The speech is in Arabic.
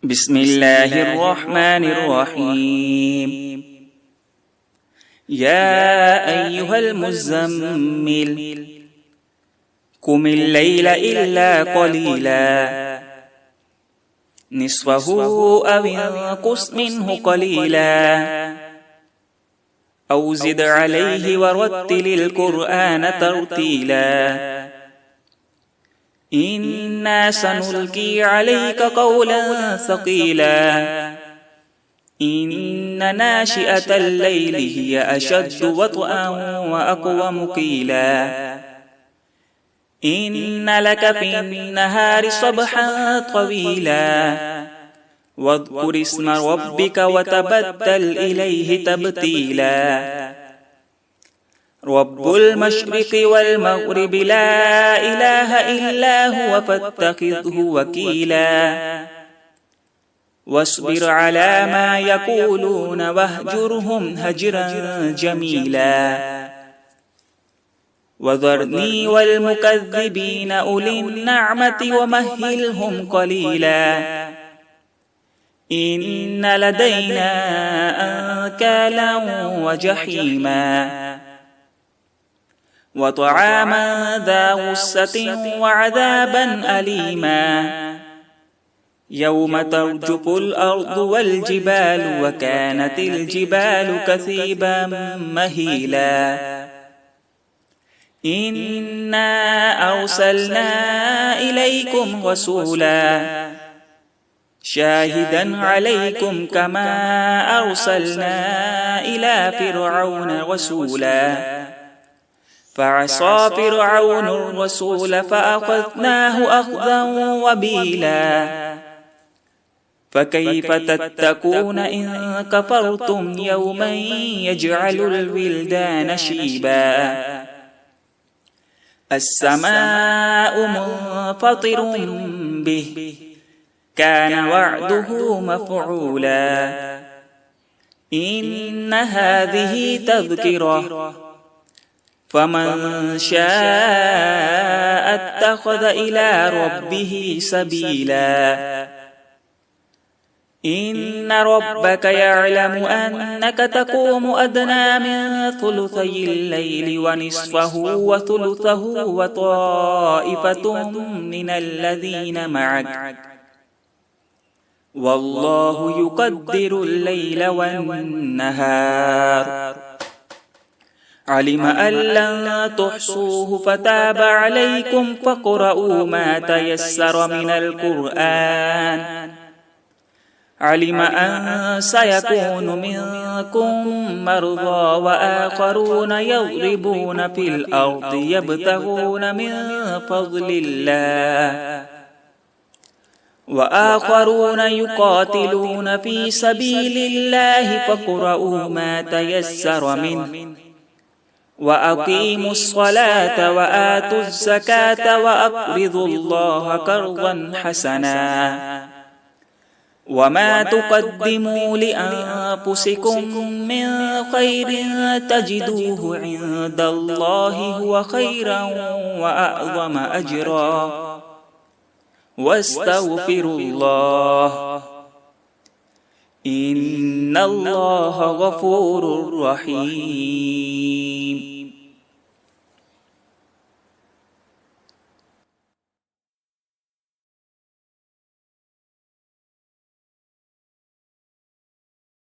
بسم الله الرحمن الرحيم. يا أيها المزمل قم الليل إلا قليلا نصفه أو انقص منه قليلا أو زد عليه ورتل القرآن ترتيلا إنا سنلقي عليك قولا ثقيلا إن ناشئة الليل هي أشد وطئا وأقوم قيلا إن لك في النهار صبحا طويلا واذكر اسم ربك وتبتل إليه تبتيلا رب المشرق والمغرب لا إله إلا هو فاتخذه وكيلا واصبر على ما يقولون واهجرهم هجرا جميلا وذرني والمكذبين أولي النعمة ومهلهم قليلا إن لدينا أنكالا وجحيما وطعاما ذا غصة وعذابا أليما يوم ترجف الأرض والجبال وكانت الجبال كثيبا مهيلا إنا أرسلنا إليكم رسولا شاهدا عليكم كما أرسلنا إلى فرعون رسولا فعصى فرعون الرسول فأخذناه أخذا وبيلا فكيف تتقون إن كفرتم يوما يجعل الولدان شيبا السماء منفطر به كان وعده مفعولا إن هذه تذكرة فمن شاء اتخذ إلى ربه سبيلا إن ربك يعلم أنك تقوم أدنى من ثلثي الليل ونصفه وثلثه وطائفة من الذين معك والله يقدر الليل والنهار علم أن لن تحصوه فتاب عليكم فاقرؤوا ما تيسر من القرآن علم أن سيكون منكم مرضى وآخرون يضربون في الأرض يبتغون من فضل الله وآخرون يقاتلون في سبيل الله فاقرؤوا ما تيسر منه وأقيموا الصلاة وآتوا الزكاة وأقرضوا الله قرضا حسنا وما تقدموا لأنفسكم من خير تجدوه عند الله هو خيرا وأعظم أجرا واستغفروا الله إن الله غفور رحيم.